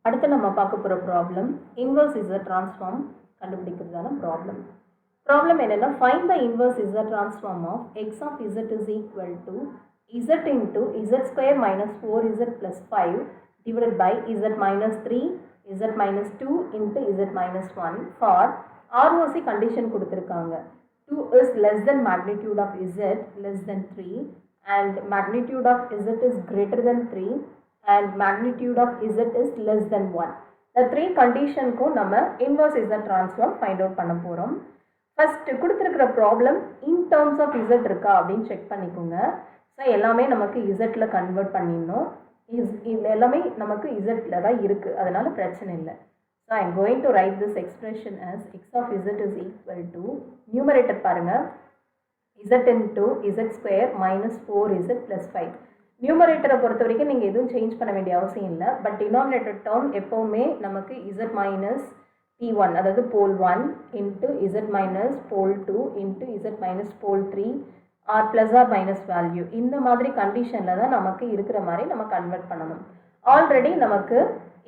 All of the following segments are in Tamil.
அடுத்து நம்ம பார்க்க போகிற ப்ராப்ளம் இன்வர்ஸ் இசட் ட்ரான்ஸ்ஃபார்ம் கண்டுபிடிக்கிறதான ப்ராப்ளம். ப்ராப்ளம் என்னென்னா, find the inverse Z transform of X of Z is equal to Z into Z square minus 4z plus 5 divided by Z minus 3 Z minus 2 into Z minus 1 for ROC condition கொடுத்துருக்காங்க. 2 is less than magnitude of z less than 3 and magnitude of z is greater than 3 and magnitude of z is less than 1. The three condition ko நம்ம inverse z transform find out பண்ண போறோம். First கொடுத்திருக்கிற problem in terms of z இருக்கா அப்படின்னு செக் பண்ணிக்கோங்க. ஸோ எல்லாமே நமக்கு z ல கன்வெர்ட் பண்ணிடணும். எல்லாமே நமக்கு z ல தான் இருக்கு, அதனால பிரச்சனை இல்லை. So I am going to write this expression as x of z is equal to numerator பாருங்க z into z square minus 4z plus 5. நியூமரேட்டரை பொறுத்த வரைக்கும் நீங்கள் எதுவும் சேஞ்ச் பண்ண வேண்டிய அவசியம் இல்லை. பட் டினாமினேட்டர் டேர்ம் எப்போவுமே நமக்கு z மைனஸ் p1 அதாவது pole 1 into z minus pole 2 into z minus pole 3 R plus R minus value இந்த மாதிரி கண்டிஷனில் தான் நமக்கு இருக்கிற மாதிரி நம்ம கன்வெர்ட் பண்ணணும். ஆல்ரெடி நமக்கு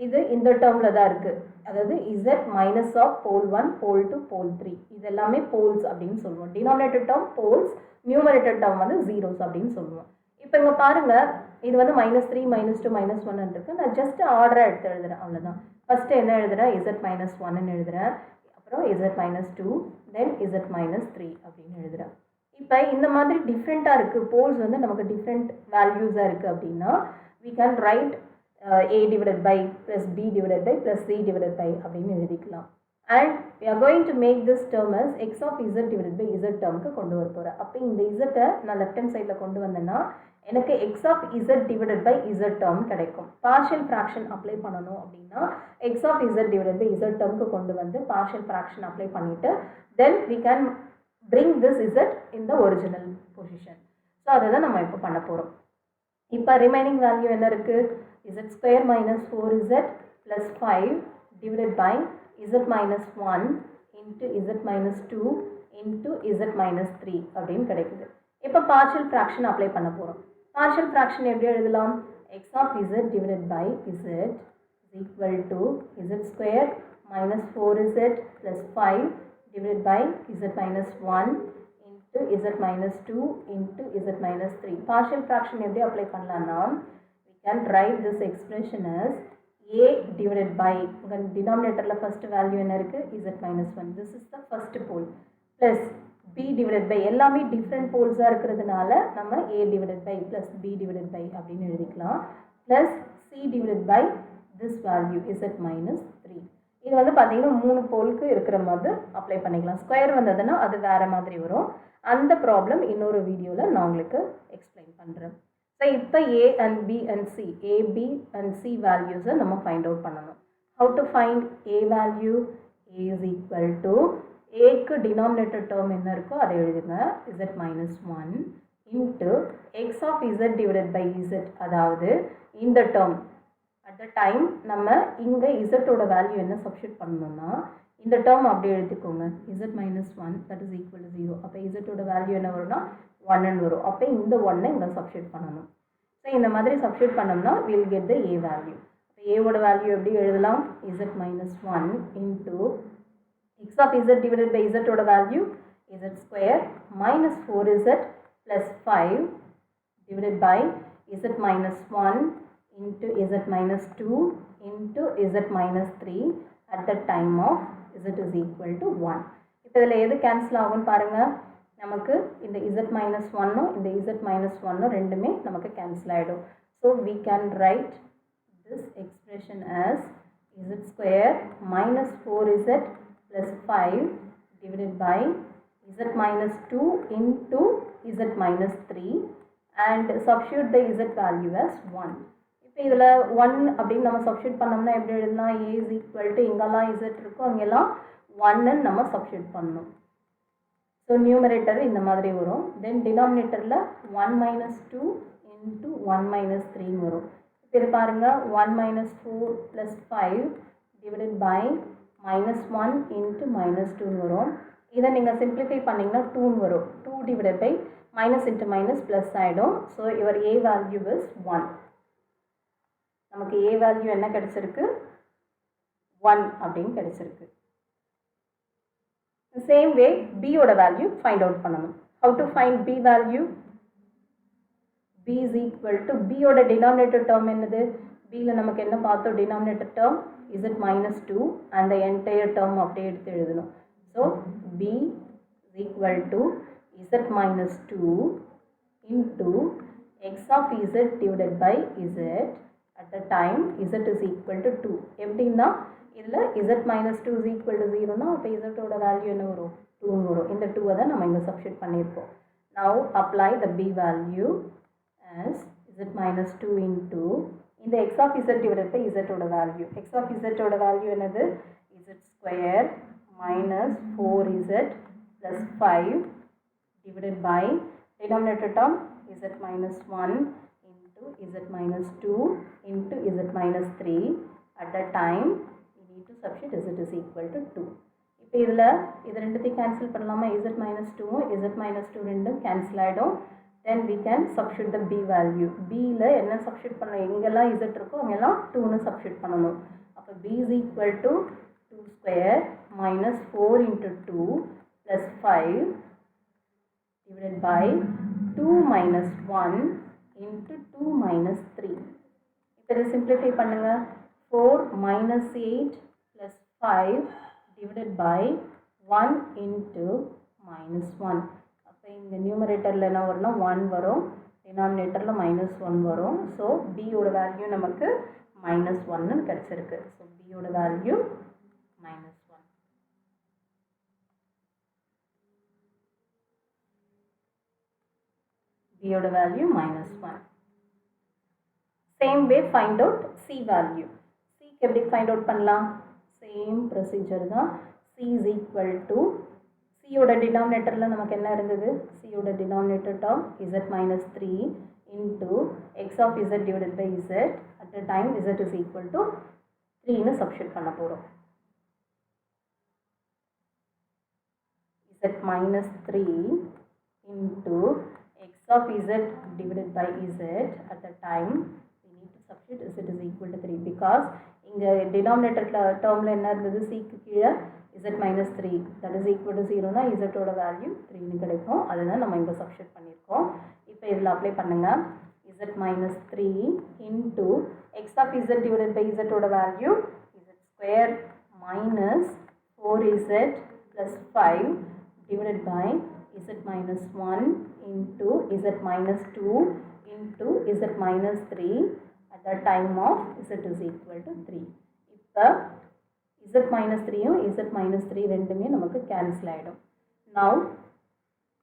இது இந்த டேர்மில் தான் இருக்குது, அதாவது z minus of pole 1 pole 2 pole 3 இது எல்லாமே போல்ஸ் அப்படின்னு சொல்லுவோம். Denominator term poles, numerator term வந்து ஜீரோஸ் அப்படின்னு சொல்லுவோம். இப்போ இங்கே பாருங்கள், இது வந்து -3 -2 -1 இருக்குது. நான் ஜஸ்ட் ஆர்டராக எடுத்து எழுதுகிறேன், அவ்வளோதான். ஃபஸ்ட்டு என்ன எழுதுகிறேன், z மைனஸ் 1ன்னு எழுதுகிறேன், அப்புறம் z மைனஸ் 2 தென் z மைனஸ் 3 அப்படின்னு எழுதுகிறேன். இப்போ இந்த மாதிரி டிஃப்ரெண்ட்டாக இருக்குது, போல்ஸ் வந்து நமக்கு டிஃப்ரெண்ட் வேல்யூஸாக இருக்குது அப்படின்னா we can write a divided by plus b divided by plus c divided by அப்படின்னு எழுதிக்கலாம். And we are going to make this term as x of z divided by z termக்கு கொண்டு வர போகிறேன். அப்போ இந்த z நான் லெஃப்ட் ஹேண்ட் சைடில் கொண்டு வந்தேன்னா எனக்கு x of z divided by z term கிடைக்கும். பார்ஷியல் ஃப்ராக்ஷன் அப்ளை பண்ணணும் அப்படின்னா x of z divided by z termக்கு கொண்டு வந்து பார்ஷியல் ஃப்ராக்ஷன் அப்ளை பண்ணிவிட்டு தென் we can bring this z in the original position. So அதை தான் நம்ம இப்போ பண்ண போகிறோம். இப்போ ரிமைனிங் வேல்யூ என்ன இருக்குது, z square minus 4z plus 5 divided by z minus 1 into z minus 2 into z minus 3 அப்படின்னு கிடைக்குது. இப்போ பார்ஷியல் ஃப்ராக்ஷன் அப்ளை பண்ண போகிறோம். பார்ஷியல் ஃப்ராக்ஷன் எப்படி எழுதலாம், x of z divided by z is equal to z square minus 4z plus 5 divided by z minus 1 into z minus 2 into z minus 3. Partial fraction எப்படி அப்ளை பண்ணலாம்னா we can write this expression as a divided by denominatorல first value என்ன இருக்கு z minus 1, this is the first pole, plus b divided by எல்லாமே different poles-ஆ இருக்கிறதுனால நம்ம a divided by plus b divided by அப்படின்னு எழுதிக்கலாம், plus c divided by this value z minus 3. இது வந்து பார்த்தீங்கன்னா 3 போலுக்கு இருக்கிற மாதிரி அப்ளை பண்ணிக்கலாம். ஸ்கொயர் வந்ததுன்னா அது வேறு மாதிரி வரும். அந்த ப்ராப்ளம் இன்னொரு வீடியோவில் நான் உங்களுக்கு எக்ஸ்பிளைன் பண்ணுறேன். ஸோ இப்போ a and b and c, a b and c வேல்யூஸை நம்ம ஃபைண்ட் அவுட் பண்ணணும். How to find a value, a is equal to aக்கு டினாமினேட்டர் டேர்ம் என்ன இருக்கோ அதை எழுதுங்க, z minus 1 into X of z divided by z, அதாவது இந்த டேர்ம் அட் த டைம் நம்ம இங்கே இசட்டோட வேல்யூ என்ன சப்ஸ்டியூட் பண்ணணும்னா இந்த டேர்ம் அப்படியே எழுதிக்கோங்க, z minus 1 that is equal to 0. அப்போ இசட்டோட வேல்யூ என்ன வரும்னா 1ன்னு வரும். அப்போ இந்த 1 இங்கே சப்ஸ்டியூட் பண்ணணும். ஸோ இந்த மாதிரி சப்ஸ்டியூட் பண்ணோம்னா will get the a value. இப்போ ஏவோட வேல்யூ எப்படி எழுதலாம், z minus 1 into X of z divided by இசட்டோட value z square minus 4z plus 5 divided by z minus 1 into z minus 2 into z minus 3 at the time of z is equal to 1. இப்போ இதில் எது கேன்சல் ஆகும்னு பாருங்கள், நமக்கு இந்த z minus 1ம் இந்த z minus 1ம் ரெண்டுமே நமக்கு கேன்சல் ஆகிடும். So we can write this expression as z square minus 4z plus 5 divided by z minus 2 into z minus 3 and substitute the z value as 1. இப்போ இதில் 1 அப்படின்னு நம்ம சப்ஸ்டியூட் பண்ணோம்னா எப்படி எழுதலாம், a is equal to இங்கெல்லாம் z இருக்கும் அங்கெல்லாம் 1ன்னு நம்ம சப்ஸ்டியூட் பண்ணணும். ஸோ நியூமரேட்டர் இந்த மாதிரி வரும். தென் டினாமினேட்டரில் 1 மைனஸ் 2 இன்ட்டு 1 மைனஸ் 3 வரும். இப்போ இது பாருங்கள், 1 minus 4 plus 5 divided by minus 1 into minus 2 வரும். இதை நீங்கள் சிம்பிளிஃபை பண்ணிங்கன்னா 2ன்னு வரும். 2 divided by minus into minus plus ஆகிடும். So your a value is 1. நமக்கு a வேல்யூ என்ன கிடைச்சிருக்கு, 1 அப்படின்னு கிடைச்சிருக்கு. சேம் வே b ஓட வேல்யூ ஃபைண்ட் அவுட் பண்ணணும். how to find b value? b is equal to b ஓட denominator term என்னது? b ல நமக்கு என்ன பார்த்தோம்? denominator term z minus 2 and the entire term அப்படியே எடுத்து எழுதணும். so b is equal to z minus 2 into x of z divided by z at the time z is equal to 2. எப்படின்னா இதில் z minus 2 is equal to 0னா அப்போ z ஓட வேல்யூ என்ன வரும்? 2 வரும். இந்த 2 தான் நம்ம இங்கே சப்ஸ்டிட் பண்ணியிருக்கோம். now apply the b value as z minus 2 into இந்த x of z divided by z ஓட வேல்யூ. x of z ஓட வேல்யூ என்னது? z square minus 4z plus 5 divided by denominator term z minus 1 into z minus 2 into z minus 3 at the time we need to substitute z is equal to 2. இப்போ இதில் இது ரெண்டுத்தையும் கேன்சல் பண்ணலாமா? z minus 2 z minus 2 ரெண்டும் கேன்சல் ஆகிடும். then we can substitute the b value. b ல என்ன substitute பண்ணணும்? எங்கெல்லாம் z இருக்கோ அங்கெல்லாம் 2னு substitute பண்ணணும். அப்போ b is equal to 2 square minus 4 into 2 plus 5 divided by 2 minus 1 into 2 minus 3. இப்போ இதை simplify பண்ணுங்க. 4 minus 8 plus 5 divided by 1 into minus 1. அப்போ இங்கே நியூமரேட்டரில் என்ன வரும்னா 1 வரும், டினாமினேட்டரில் minus 1 வரும். ஸோ b ஓட வேல்யூ நமக்கு minus 1ன்னு கிடச்சிருக்கு. ஸோ b ஓட வேல்யூ minus 1. b ஓட value minus 1. Same way find out c value. c எப்படி ஃபைண்ட் அவுட் பண்ணலாம்? சேம் ப்ரொசீஜர் தான். c is equal to c ஓட டினாமினேட்டரில் நமக்கு என்ன இருந்தது? c ஓட denominator term z minus 3 into x of z divided by z at the time z is equal to 3ன்னு சப்ஸ்டிட் பண்ண போகிறோம். z minus 3 into x of z divided by z at the time we need to substitute z is equal to 3 because இங்கே டினாமினேட்டர் டேர்மில் என்ன இருந்தது? cக்கு கீழே z minus 3 that is equal to 0னா z ஓட வேல்யூ 3ன்னு கிடைக்கும். அதுதான் நம்ம இங்கே சப்ஸ்டிட் பண்ணியிருக்கோம். இப்போ இதில் அப்ளை பண்ணுங்க. z minus 3 into x of z divided by z ஓட value z square minus 4z plus 5 divided by z minus 1 into z minus 2 into z minus 3 at the time of z is equal to 3. இப்போ z minus 3யும் z minus 3 ரெண்டுமே நமக்கு கேன்சல் ஆகிடும். now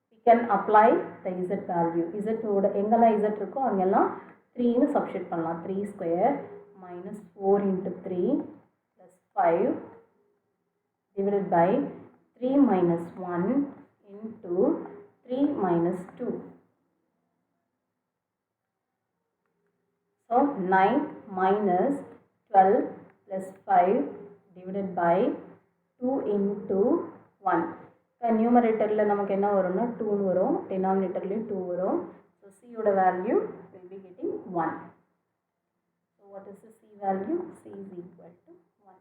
we can apply the z value. z ஓட எங்கெல்லாம் z இருக்கோ அங்கெல்லாம் 3ன்னு சப்ஸ்டிட் பண்ணலாம். 3 square minus 4 into 3 plus 5 divided by 3 minus 1 into 3 minus 2. So 9 minus 12 plus 5 divided by 2 into 1. இப்போ நியூமரேட்டரில் நமக்கு என்ன வரும்னா 2 வரும், டினாமினேட்டர்லேயும் 2 வரும். ஸோ c ஓட value will be getting 1. So what is the c value? c is equal to 1.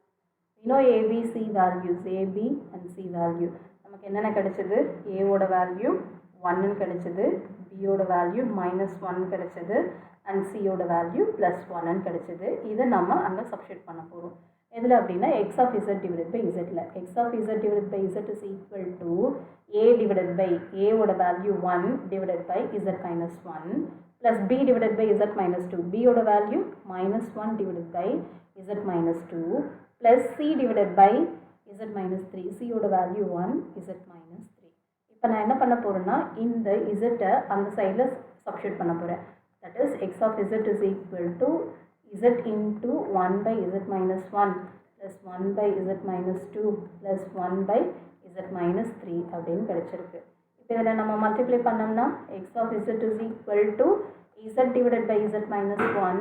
We know ABC values, a b and c value. நமக்கு என்னென்ன கிடைச்சது? a ஓட வேல்யூ 1ன்னு கிடைச்சது, b ஓட வேல்யூ minus 1 கிடைச்சது and c ஓட வேல்யூ plus 1ன்னு கிடைச்சது. இதை நம்ம அங்கே சப்ஸ்டிட் பண்ண போகிறோம். எதில் அப்படின்னா x of z divided by zல x of z divided by z is equal to a divided by a ஓட value 1 divided by z minus 1 plus b divided by z minus 2 b ஓட value minus 1 divided by z minus 2 plus c divided by z minus 3 c ஓட வேல்யூ 1 z minus 3. இப்போ நான் என்ன பண்ண போகிறேன்னா இந்த z அந்த சைடில் சப்ஸ்டிட் பண்ண போகிறேன். that is x of z is equal to z into 1 by z minus 1 plus 1 by z minus 2 plus 1 by z minus 3 அப்படின்னு கிடைச்சிருக்கு. இப்போ இதில் நம்ம மல்டிப்ளை பண்ணோம்னா x of z is equal to z divided by z minus 1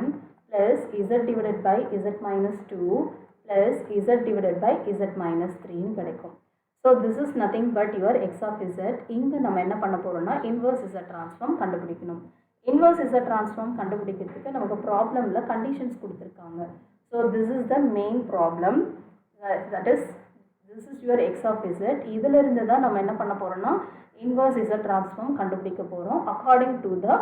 plus z divided by z minus 2 plus z divided by z minus 3ன்னு கிடைக்கும். So this is nothing but your x of z. இங்கே நம்ம என்ன பண்ண போகிறோம்னா inverse z transform கண்டுபிடிக்கணும். இன்வர்ஸ் z transform கண்டுபிடிக்கிறதுக்கு நமக்கு ப்ராப்ளமில் கண்டிஷன்ஸ் கொடுத்துருக்காங்க. So this is the main problem. that is this is your x of z. இதிலிருந்து தான் நம்ம என்ன பண்ண போறோம்னா inverse z transform கண்டுபிடிக்க போறோம் according to the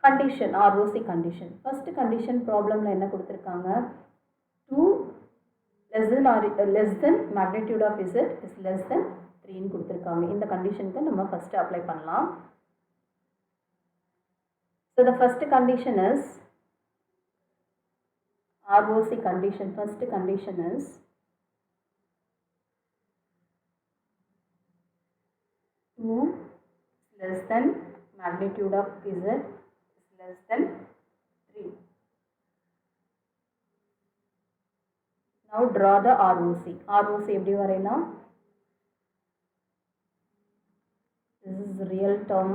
condition ROC condition. First condition problemல என்ன கொடுத்திருக்காங்க 2 less than magnitude of z is less than 3 ன்னு கொடுத்திருக்காங்க. இந்த கண்டிஷனுக்கு நம்ம first apply பண்ணலாம். So the first condition is ROC condition. First condition is two less than magnitude of z is less than 3. Now draw the ROC. ROC எப்படி வரையலாம்? This is real term.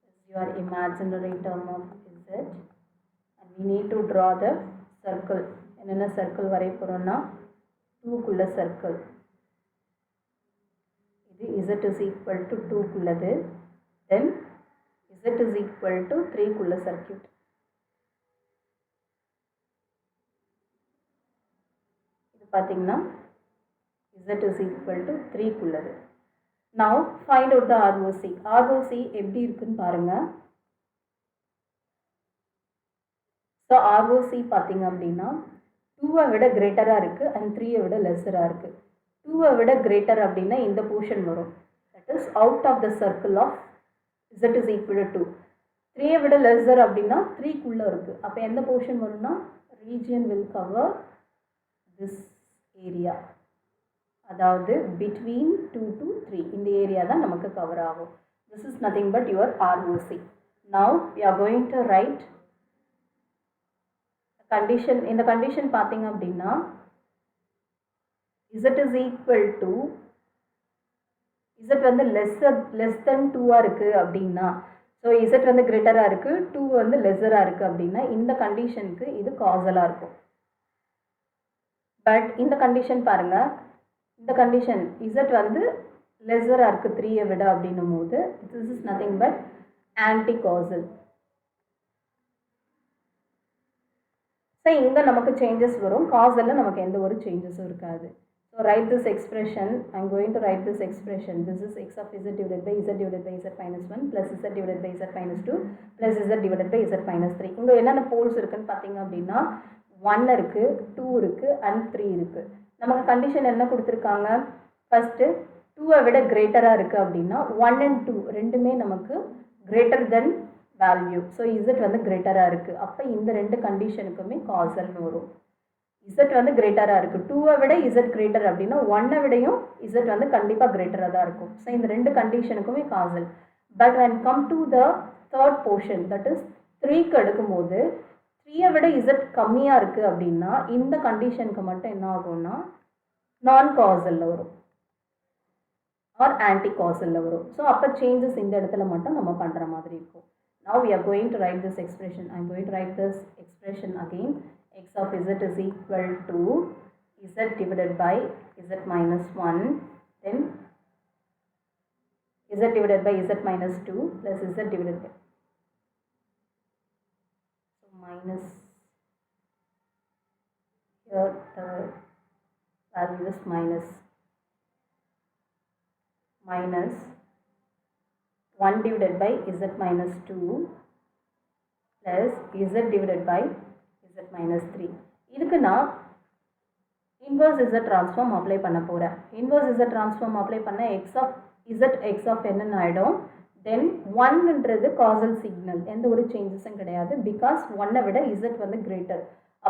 This is your imaginary term of z. And we need to draw the circle. என்னென்ன circle வரைய போறோம்னா 2 குள்ள circle. இது z is equal to 2 குள்ளது. Then z is equal to 3 குள்ள circuit. இது பாத்தீங்கன்னா z is equal to 3 குள்ளது. Now find out the ROC. ROC எப்படி இருக்குன்னு பாருங்க. So ROC பாத்தீங்க அப்படின்னா 2 விட greater இருக்கு and 3 விட lesser இருக்கு. 2 விட greater அப்படின்னா இந்த portion வரும். That is out of the circle of z is equal to 2. 3 விட lesser அப்படின்னா 3 குள்ள இருக்கு. அப்ப எந்த portion வரும்னா region will cover this area. அதாவது between 2 to 3 இந்த ஏரியா தான் நமக்கு கவர் ஆகும். This is nothing but your ROC. Now we are going to write condition. இந்த condition பாத்தீங்க அப்படின்னா z is equal to z வந்து less than 2 இருக்கு அப்படின்னா ஸோ z வந்து கிரேட்டரா இருக்கு 2 வந்து லெஸரா இருக்கு அப்படின்னா இந்த கண்டிஷனுக்கு இது காசலா இருக்கும். பட் இந்த கண்டிஷன் பாருங்க, இந்த கண்டிஷன் z வந்து லெஸரா இருக்கு 3 விட அப்படின்னும் போது this is nothing but anti causal. So இங்க நமக்கு சேஞ்சஸ் வரும், காசல்ல நமக்கு எந்த ஒரு சேஞ்சஸும் இருக்காது. So write this expression. I am going to write this expression. This is x of z divided by z minus 1 plus z divided by z minus 2 plus z divided by z minus 3. இங்க என்னென்ன போல்ஸ் இருக்குன்னு பாத்தீங்க அப்படின்னா 1 இருக்கு, 2 இருக்கு and 3 இருக்கு. நமக்கு கண்டிஷன் என்ன கொடுத்திருக்காங்க? ஃபர்ஸ்ட் 2 விட கிரேட்டரா இருக்கு அப்படின்னா 1 and 2 ரெண்டுமே நமக்கு greater than value. So z வந்து கிரேட்டரா இருக்கு. அப்ப இந்த ரெண்டு கண்டிஷனுக்குமே காசல்னு வரும். z வந்து கிரேட்டரா இருக்கு, 2 விட z கிரேட்டர் அப்படின்னா 1 விடையும் z வந்து கண்டிப்பா கிரேட்டரா தான் இருக்கும். ஸோ இந்த ரெண்டு கண்டிஷனுக்குமே causal. But when come to the third portion, that is 3க்கு எடுக்கும்போது 3 விட z கம்மியா இருக்கு அப்படின்னா இந்த கண்டிஷனுக்கு மட்டும் என்ன ஆகும்னா நான் காசல்ல வரும் ஆர் ஆன்டி காசல்ல வரும். ஸோ அப்போ சேஞ்சஸ் இந்த இடத்துல மட்டும் நம்ம பண்ற மாதிரி இருக்கும். Now we are going to write this expression. I am going to write this expression again. X of z is equal to z divided by z minus 1, then z divided by z minus 2 plus z divided by, so minus, here the value is minus 1 divided by z minus 2 plus z divided by z minus 3. இதுக்கு நான் inverse z transform apply பண்ண போறேன். inverse z transform apply பண்ண x of n ஆயிடும். then 1ன்றது causal signal, எந்த ஒரு சேஞ்சஸும் கிடையாது because 1 விட z வந்து greater.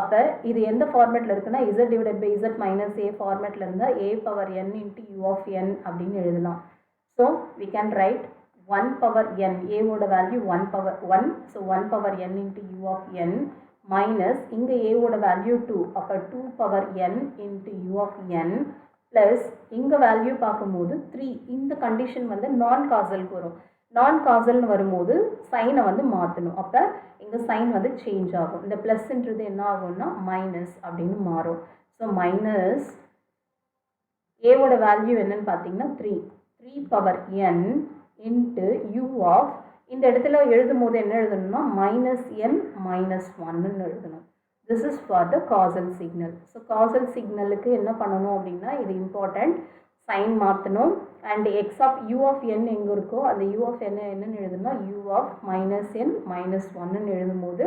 அப்ப இது எந்த ஃபார்மேட்ல இருக்குன்னா z divided by z minus a ஃபார்மேட்ல இருந்தா a power n into u of n அப்படின்னு எழுதலாம். so we can write 1 power n, a ஓட value 1 power 1, so 1 power n into u of n minus இங்க a ஓட வேல்யூ 2, அப்ப 2 power n into u of n plus இங்க வேல்யூ பார்க்கும்போது 3. இந்த கண்டிஷன் வந்து நான் காசலுக்கு வரும். நான் காசல்னு வரும்போது சைனை வந்து மாற்றணும். அப்போ இங்கே சைன் வந்து சேஞ்ச் ஆகும். இந்த ப்ளஸ்ன்றது என்ன ஆகும்னா மைனஸ் அப்படின்னு மாறும். ஸோ மைனஸ் ஏவோட வேல்யூ என்னன்னு பார்த்தீங்கன்னா 3 power n into U of, இந்த இடத்துல எழுதும் போது என்ன எழுதணும்னா -n -1 எழுதணும். This is for the causal signal. So causal signalக்கு என்ன பண்ணணும் அப்படின்னா இது இம்பார்ட்டன்ட் சைன் மாற்றணும் and X of U of N எங்கே இருக்கோ அந்த யூ ஆஃப் என் என்னன்னு எழுதுனா U of minus N minus ஒன்னு எழுதும்போது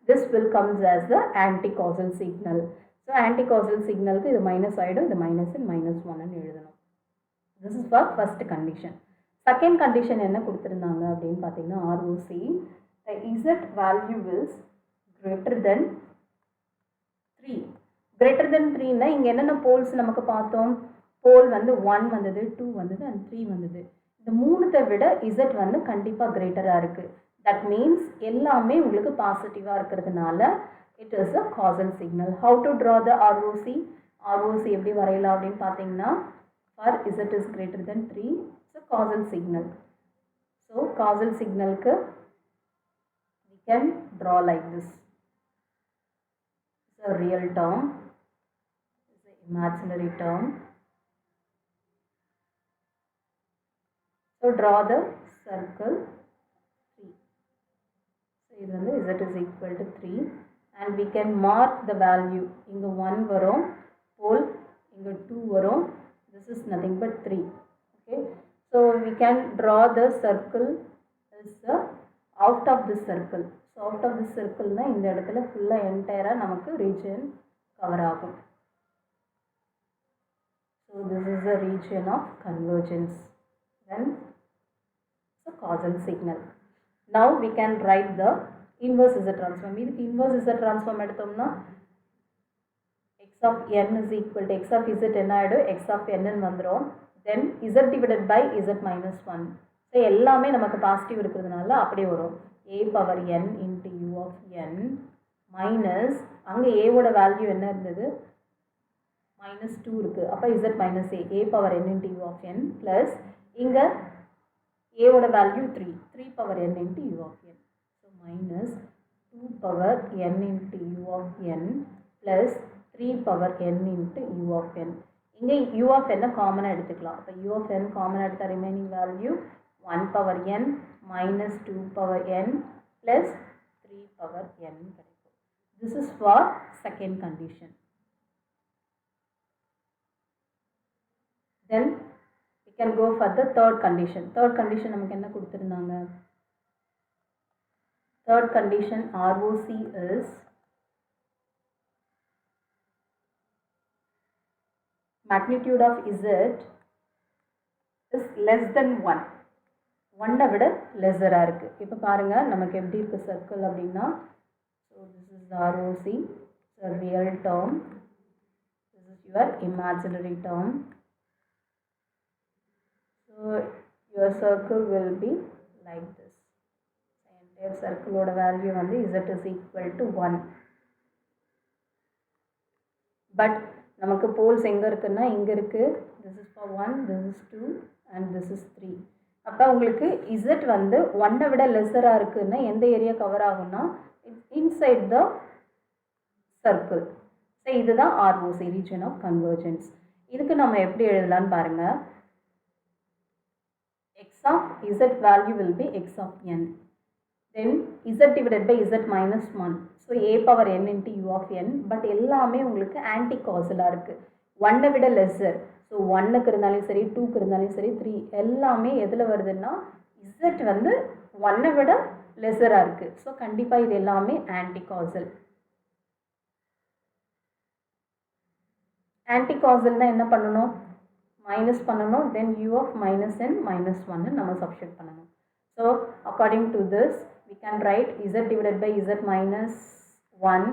this will comes as the anti-causal signal. So anti-causal signalக்கு இது மைனஸ் ஆகிடும் இது மைனஸ் என் மைனஸ் ஒன்னு எழுதணும். This is for first condition. Second condition என்ன கொடுத்துருந்தாங்க அப்படின்னு பார்த்தீங்கன்னா ROC the Z value is greater than 3. greater than 3 னா இங்கே என்னென்ன போல்ஸ் நமக்கு பார்த்தோம் போல் வந்து 1 வந்தது 2 வந்தது அண்ட் 3 வந்தது இந்த மூணுத்தை விட Z வந்து கண்டிப்பாக கிரேட்டராக இருக்குது தட் மீன்ஸ் எல்லாமே உங்களுக்கு பாசிட்டிவாக இருக்கிறதுனால it is a causal signal. How to draw the ROC? ROC எப்படி வரையலாம் அப்படின்னு பார்த்தீங்கன்னா for Z is greater than 3 it's a causal signal. So causal signal ku we can draw like this. It's a real term, it's an imaginary term. So draw the circle 3. So இது வந்து Z is equal to 3 and we can mark the value. இங்க 1 வரும் pole இங்க 2 வரும். This is nothing but 3. Okay, so we can draw the circle as out of this circle. So out of this circle na இந்த இடத்துல full entire நமக்கு region cover ஆகும். So this is the region of convergence. Then it's a causal signal. Now we can write the inverse Z transform. இதுக்கு inverse Z transform எடுத்தோம்னா x of n is equal to x of z என்ன ஆயிடும் x of n ன்னு வந்துரும் then z divided by z minus 1. so எல்லாமே நமக்கு பாசிட்டிவ் இருக்கிறதுனால அப்படியே வரும் a power n into u of n minus அங்க a ஓட வேல்யூ என்ன இருந்தது minus 2 இருக்கு அப்ப z minus a power n into u of n plus இங்க a ஓட value 3 power n into u of n. so minus 2 power n into u of n plus 3 power n into u of n. இங்கே u of n காமனாக எடுத்துக்கலாம் அப்போ u of n காமனாக எடுத்தால் remaining value 1 power n minus 2 power n plus 3 power n கிடைக்கும். This is for second condition. Then we can go for the third condition. Third condition நமக்கு என்ன கொடுத்துருந்தாங்க third condition ROC is magnitude of Z is less than 1. 1 விட லெஸராக இருக்குது இப்போ பாருங்கள் நமக்கு எப்படி இருக்குது சர்க்கிள் அப்படின்னா so this is ROC it's a real term, this is your imaginary term. So your circle will be like this. Entire circle ஓட வேல்யூ வந்து Z is equal to 1. But நமக்கு போல்ஸ் எங்கே இருக்குன்னா இங்கே இருக்குது this is for 1, this is 2 and this is 3. அப்போ உங்களுக்கு Z வந்து 1 விட லெஸராக இருக்குன்னா எந்த ஏரியா கவர் ஆகும்னா இன்சைட் த சர்க்கிள். ஸோ இதுதான் ROC ரீஜன் ஆஃப் கன்வர்ஜென்ஸ். இதுக்கு நம்ம எப்படி எழுதலான்னு பாருங்கள் x of Z value will be x of n. Then Z divided by Z minus 1. So a power n into u of n. But எல்லாமே உங்களுக்கு ஆன்டி காசலாக இருக்குது 1 விட லெஸர். ஸோ 1க்கு இருந்தாலும் சரி 2க்கு இருந்தாலும் சரி 3 எல்லாமே எதில் வருதுன்னா Z வந்து 1 விட லெஸராக இருக்குது. ஸோ கண்டிப்பாக இது எல்லாமே ஆன்டி காசல். ஆன்டி காசல்னால் என்ன பண்ணணும் மைனஸ் பண்ணணும் தென் u of minus n minus 1 நம்ம சப்ஸ்டிட்யூட் பண்ணணும். So according to this we can write Z divided by Z minus 1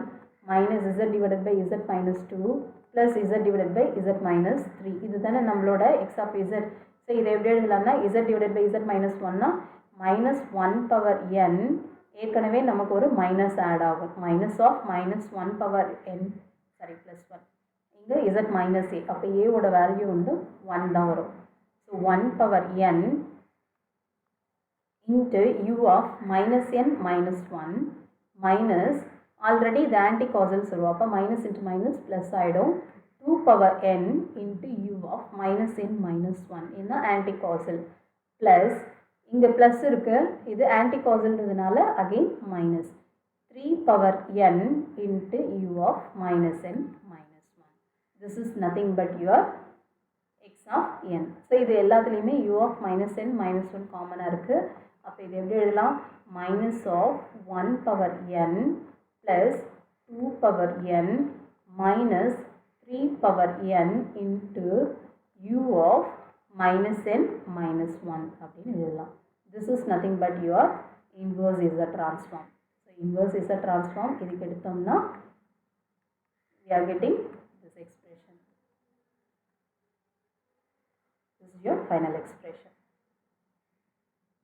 minus Z divided by Z minus 2 plus Z divided by Z minus 3. இது தானே நம்மளோட x of Z. ஸோ இதை எப்படி எழுதலாம்னா Z divided by Z minus 1னா minus 1 power n ஏற்கனவே நமக்கு ஒரு மைனஸ் ஆட் ஆகும் minus of minus 1 power n sorry plus 1 இங்கே Z minus a அப்போ a ஓட வேல்யூ வந்து 1 தான் வரும். So 1 power n into u of minus n minus 1 minus already the anti-causal வரும் அப்போ minus into minus plus ஆகிடும் 2 power n into u of minus n minus 1 இந்த anti-causal plus இங்கே plus இருக்கு இது anti-causalன்றதுனால again minus 3 power n into u of minus n minus 1. This is nothing but your x of n. So இது எல்லாத்துலயுமே u of minus n minus 1 காமனா இருக்கு. அப்ப இது எப்படி எழுதலாம்? minus of 1 power n plus 2 power n minus 3 power n into u of minus n minus 1 அப்படின்னு எழுதலாம். This is nothing but your inverse is a transform. So inverse is a transform. இதுக்கு எடுத்தோம்னா we are getting this expression. This is your final expression.